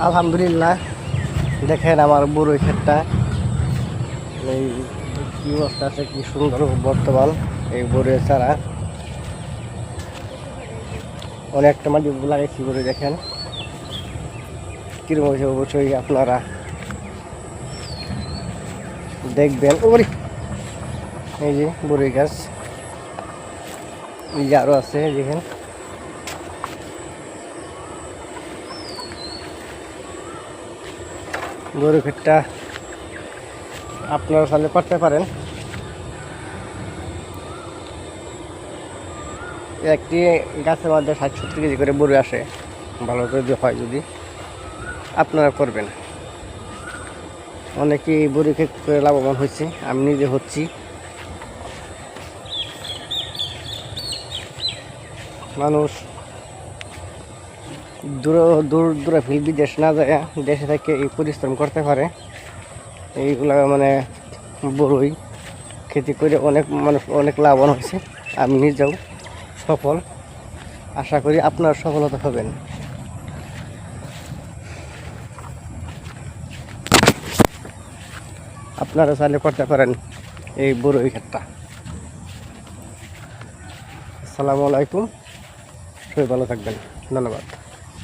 আলহামদুলিল্লাহ, দেখেন আমার বড়ই ক্ষেতটা এই কি অবস্থা আছে, কি সুন্দর বর্তমান এই বড়ই চারা। অনেকটা মাটি লাগাইছি বড়ই, দেখেন কিরকম হয়েছে অবশ্যই আপনারা দেখবেন। ওরে এই যে বড়ই গাছ, এই যে আরো আছে, দেখেন বড়ই ক্ষেতটা আপনারা চাইলে করতে পারেন। একটি গাছের মধ্যে 60-70 কেজি করে বড়ই আসে, ভালো যদি হয়, যদি আপনারা করবেন। অনেকেই বড়ি ক্ষেত করে লাভবান হয়েছে, আমি নিজে হচ্ছি। মানুষ দূর দূর দূরাফিল বিদেশ না যায়, দেশে থেকে এই পরিশ্রম করতে পারে। এইগুলা মানে বড়ই খেতি করে অনেক মানুষ অনেক লাভবান হয়েছে, আমি নিজেও সফল। আশা করি আপনার সফলতা হবেন। আপনারা চাইলে করতে পারেন এই বড়ই ক্ষেতটা। আসসালামু আলাইকুম, সবাই ভালো থাকবেন, ধন্যবাদ।